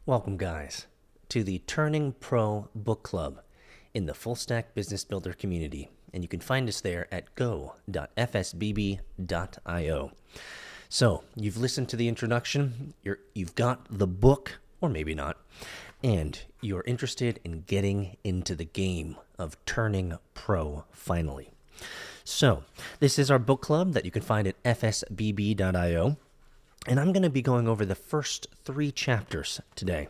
Welcome, guys, to the Turning Pro Book Club in the Full Stack Business Builder community. And you can find us there at go.fsbb.io. So, you've listened to the introduction, you've got the book, or maybe not, and you're interested in getting into the game of turning pro finally. So, this is our book club that you can find at fsbb.io. And I'm going to be going over the first 3 chapters today.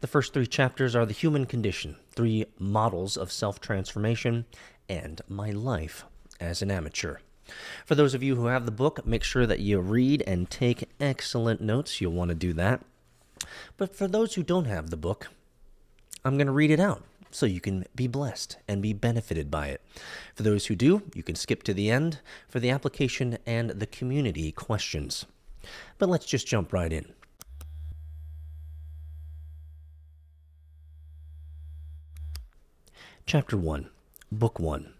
The first 3 chapters are the human condition, 3 models of self-transformation, and my life as an amateur. For those of you who have the book, make sure that you read and take excellent notes. You'll want to do that. But for those who don't have the book, I'm going to read it out so you can be blessed and be benefited by it. For those who do, you can skip to the end for the application and the community questions. But let's just jump right in. Chapter 1, Book 1,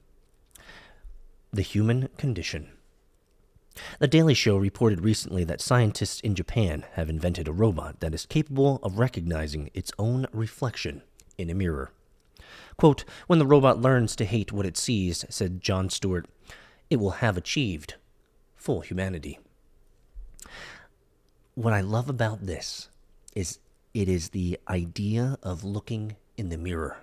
The Human Condition. The Daily Show reported recently that scientists in Japan have invented a robot that is capable of recognizing its own reflection in a mirror. Quote, "When the robot learns to hate what it sees," said Jon Stewart, "it will have achieved full humanity." What I love about this is it is the idea of looking in the mirror.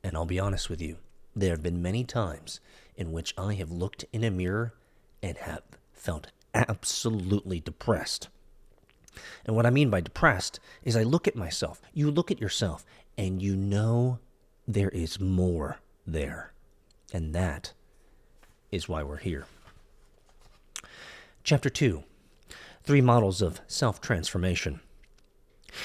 And I'll be honest with you, there have been many times in which I have looked in a mirror and have felt absolutely depressed. And what I mean by depressed is I look at myself, you look at yourself, and you know there is more there. And that is why we're here. Chapter 2. 3 models of self-transformation.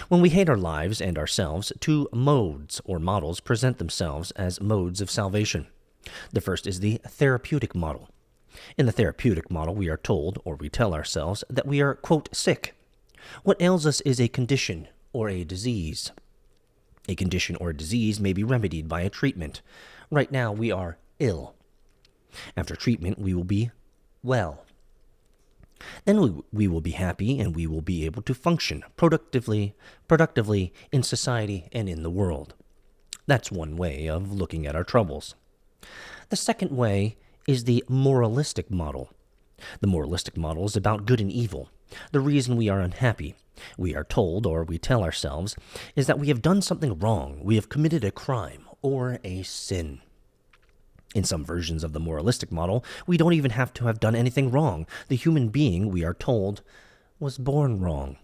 When we hate our lives and ourselves, 2 modes or models present themselves as modes of salvation. The first is the therapeutic model. In the therapeutic model, we are told, or we tell ourselves, that we are, quote, sick. What ails us is a condition or a disease. A condition or a disease may be remedied by a treatment. Right now, we are ill. After treatment, we will be well. Then we will be happy and we will be able to function productively in society and in the world. That's one way of looking at our troubles. The second way is the moralistic model. The moralistic model is about good and evil. The reason we are unhappy, we are told or we tell ourselves, is that we have done something wrong, we have committed a crime or a sin. In some versions of the moralistic model, we don't even have to have done anything wrong. The human being, we are told, was born wrong.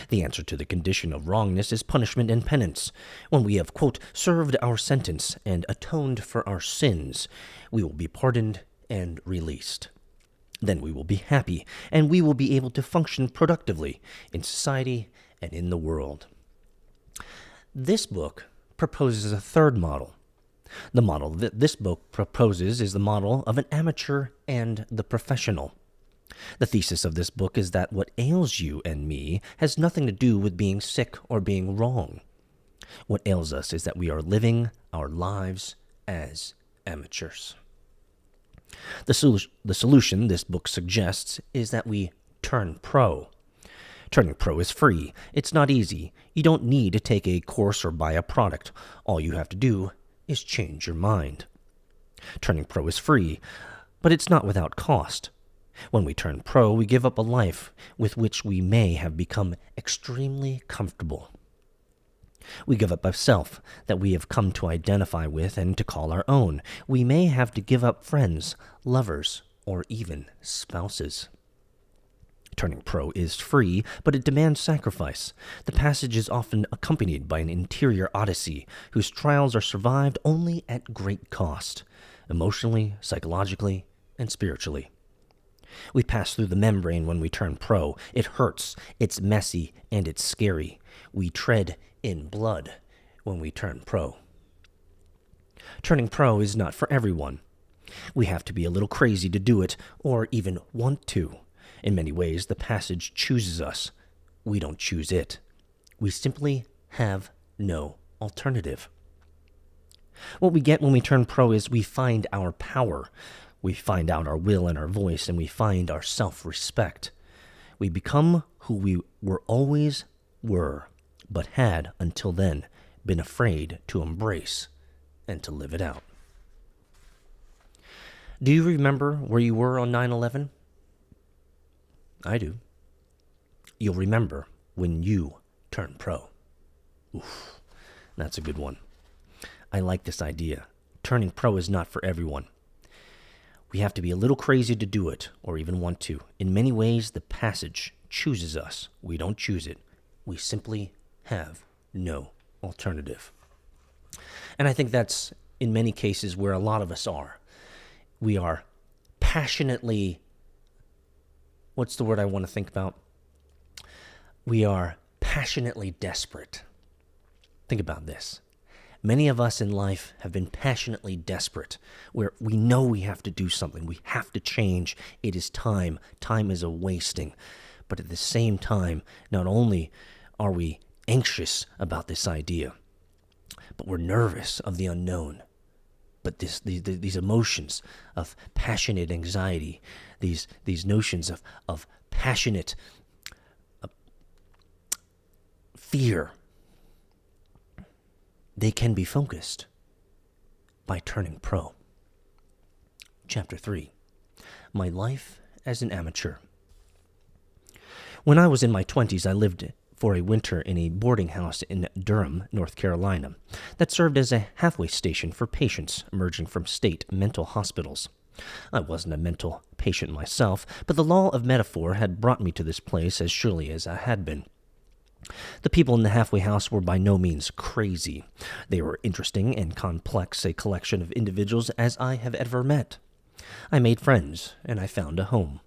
The answer to the condition of wrongness is punishment and penance. When we have, quote, served our sentence and atoned for our sins, we will be pardoned and released. Then we will be happy, and we will be able to function productively in society and in the world. This book proposes a third model. The model that this book proposes is the model of an amateur and the professional. The thesis of this book is that what ails you and me has nothing to do with being sick or being wrong. What ails us is that we are living our lives as amateurs. The solution this book suggests is that we turn pro. Turning pro is free. It's not easy. You don't need to take a course or buy a product. All you have to do is change your mind. Turning pro is free, but it's not without cost. When we turn pro, we give up a life with which we may have become extremely comfortable. We give up a self that we have come to identify with and to call our own. We may have to give up friends, lovers, or even spouses. Turning pro is free, but it demands sacrifice. The passage is often accompanied by an interior odyssey whose trials are survived only at great cost, emotionally, psychologically, and spiritually. We pass through the membrane when we turn pro. It hurts, it's messy, and it's scary. We tread in blood when we turn pro. Turning pro is not for everyone. We have to be a little crazy to do it, or even want to. In many ways, the passage chooses us. We don't choose it. We simply have no alternative. What we get when we turn pro is we find our power. We find out our will and our voice, and we find our self-respect. We become who we were always were, but had, until then, been afraid to embrace and to live it out. Do you remember where you were on 9/11? I do. You'll remember when you turned pro. Oof, that's a good one. I like this idea. Turning pro is not for everyone. We have to be a little crazy to do it, or even want to. In many ways, the passage chooses us. We don't choose it. We simply have no alternative. And I think that's, in many cases, where a lot of us are. We are passionately, what's the word I want to think about? We are passionately desperate. Think about this. Many of us in life have been passionately desperate, where we know we have to do something. We have to change. It is time. Time is a wasting. But at the same time, not only are we anxious about this idea, but we're nervous of the unknown. But these emotions of passionate anxiety, these notions of passionate fear, they can be focused by turning pro. Chapter 3. My life as an amateur. When I was in my 20s, I lived for a winter in a boarding house in Durham, North Carolina, that served as a halfway station for patients emerging from state mental hospitals. I wasn't a mental patient myself, but the law of metaphor had brought me to this place as surely as I had been. The people in the halfway house were by no means crazy. They were interesting and complex, a collection of individuals as I have ever met. I made friends, and I found a home.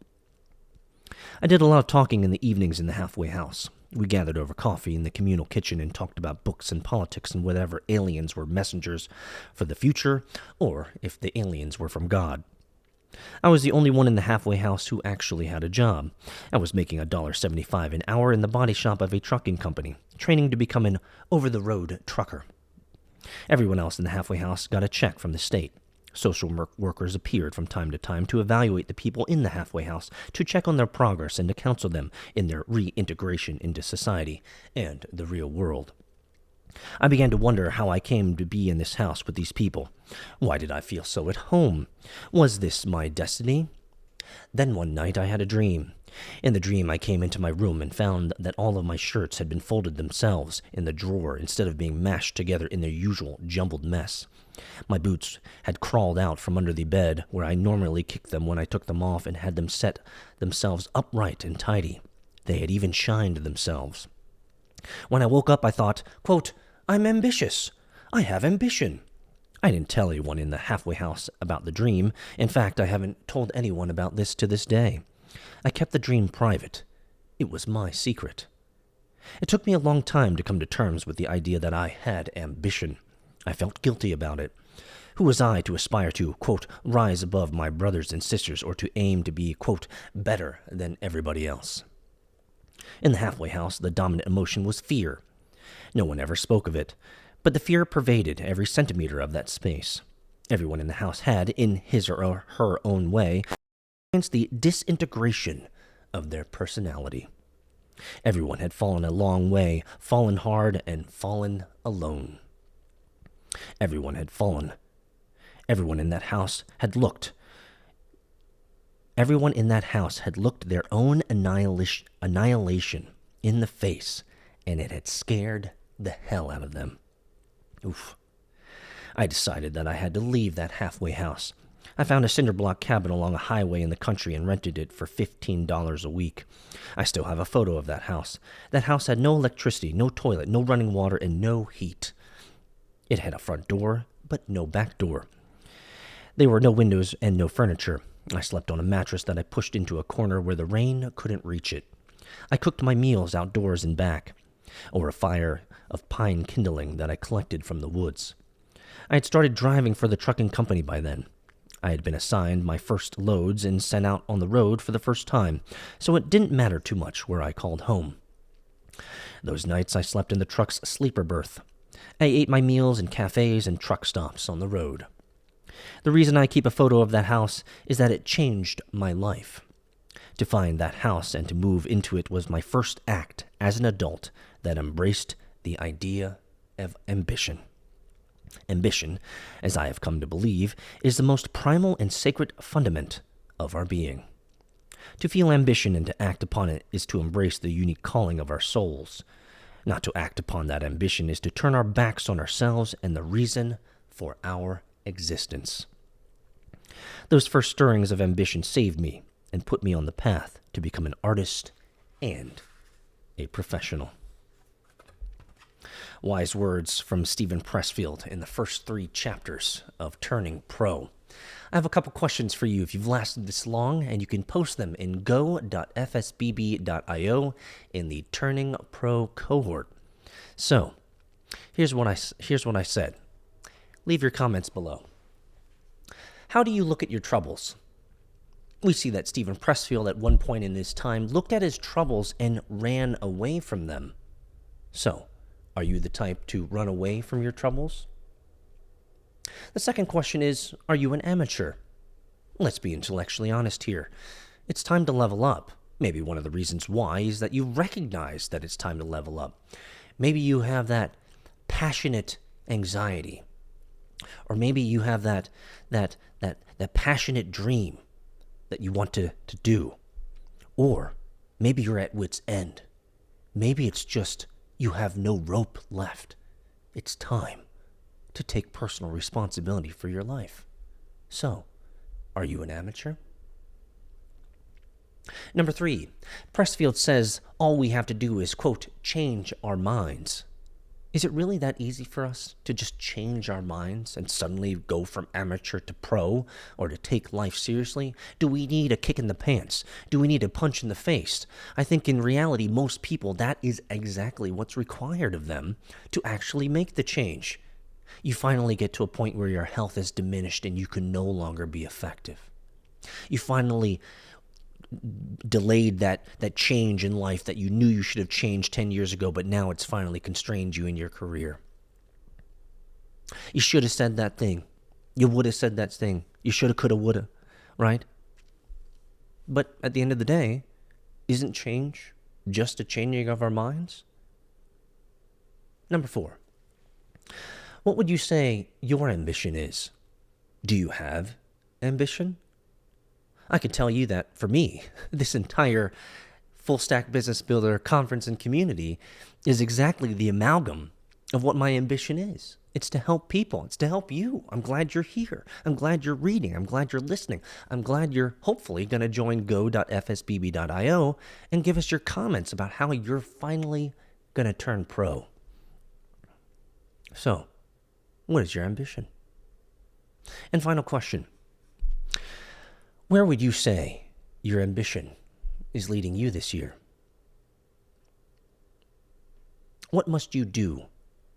I did a lot of talking in the evenings in the halfway house. We gathered over coffee in the communal kitchen and talked about books and politics and whether aliens were messengers for the future, or if the aliens were from God. I was the only one in the halfway house who actually had a job. I was making $1.75 an hour in the body shop of a trucking company, training to become an over-the-road trucker. Everyone else in the halfway house got a check from the state. Social workers appeared from time to time to evaluate the people in the halfway house, to check on their progress and to counsel them in their reintegration into society and the real world. I began to wonder how I came to be in this house with these people. Why did I feel so at home? Was this my destiny? Then one night I had a dream. In the dream I came into my room and found that all of my shirts had been folded themselves in the drawer instead of being mashed together in their usual jumbled mess. My boots had crawled out from under the bed where I normally kicked them when I took them off and had them set themselves upright and tidy. They had even shined themselves. When I woke up, I thought, quote, I'm ambitious. I have ambition. I didn't tell anyone in the halfway house about the dream. In fact, I haven't told anyone about this to this day. I kept the dream private. It was my secret. It took me a long time to come to terms with the idea that I had ambition. I felt guilty about it. Who was I to aspire to, quote, rise above my brothers and sisters, or to aim to be, quote, better than everybody else? In the halfway house, the dominant emotion was fear. No one ever spoke of it, but the fear pervaded every centimeter of that space. Everyone in the house had, in his or her own way, experienced the disintegration of their personality. Everyone had fallen a long way, fallen hard, and fallen alone. Everyone had fallen. Everyone in that house had looked. Everyone in that house had looked their own annihilation in the face, and it had scared the hell out of them. Oof. I decided that I had to leave that halfway house. I found a cinder block cabin along a highway in the country and rented it for $15 a week. I still have a photo of that house. That house had no electricity, no toilet, no running water, and no heat. It had a front door, but no back door. There were no windows and no furniture. I slept on a mattress that I pushed into a corner where the rain couldn't reach it. I cooked my meals outdoors and back, over a fire of pine kindling that I collected from the woods. I had started driving for the trucking company by then. I had been assigned my first loads and sent out on the road for the first time, so it didn't matter too much where I called home. Those nights I slept in the truck's sleeper berth. I ate my meals in cafes and truck stops on the road. The reason I keep a photo of that house is that it changed my life. To find that house and to move into it was my first act as an adult that embraced the idea of ambition. Ambition, as I have come to believe, is the most primal and sacred fundament of our being. To feel ambition and to act upon it is to embrace the unique calling of our souls. Not to act upon that ambition is to turn our backs on ourselves and the reason for our existence. Those first stirrings of ambition saved me and put me on the path to become an artist and a professional. Wise words from Stephen Pressfield in the first 3 chapters of Turning Pro. I have a couple questions for you if you've lasted this long, and you can post them in go.fsbb.io in the Turning Pro cohort. So, here's what I said. Leave your comments below. How do you look at your troubles? We see that Stephen Pressfield at one point in his time looked at his troubles and ran away from them. So, are you the type to run away from your troubles? The second question is, are you an amateur? Let's be intellectually honest here. It's time to level up. Maybe one of the reasons why is that you recognize that it's time to level up. Maybe you have that passionate anxiety. Or maybe you have that passionate dream that you want to do. Or maybe you're at wit's end. Maybe it's just you have no rope left. It's time to take personal responsibility for your life. So, are you an amateur? Number 3, Pressfield says all we have to do is, quote, change our minds. Is it really that easy for us to just change our minds and suddenly go from amateur to pro, or to take life seriously? Do we need a kick in the pants? Do we need a punch in the face? I think in reality, most people, that is exactly what's required of them to actually make the change. You finally get to a point where your health is diminished and you can no longer be effective. You finally delayed that change in life that you knew you should have changed 10 years ago, but now it's finally constrained you in your career. You should have said that thing. You would have said that thing. You should have, could have, would have, right? But at the end of the day, isn't change just a changing of our minds? Number 4, what would you say your ambition is? Do you have ambition? I can tell you that for me, this entire Full Stack Business Builder conference and community is exactly the amalgam of what my ambition is. It's to help people. It's to help you. I'm glad you're here. I'm glad you're reading. I'm glad you're listening. I'm glad you're hopefully going to join go.fsbb.io and give us your comments about how you're finally going to turn pro. So, what is your ambition? And final question. Where would you say your ambition is leading you this year? What must you do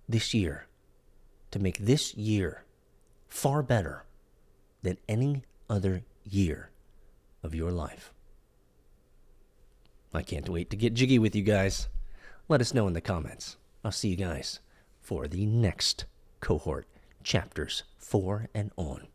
this year to make this year far better than any other year of your life? I can't wait to get jiggy with you guys. Let us know in the comments. I'll see you guys for the next cohort, chapters 4 and on.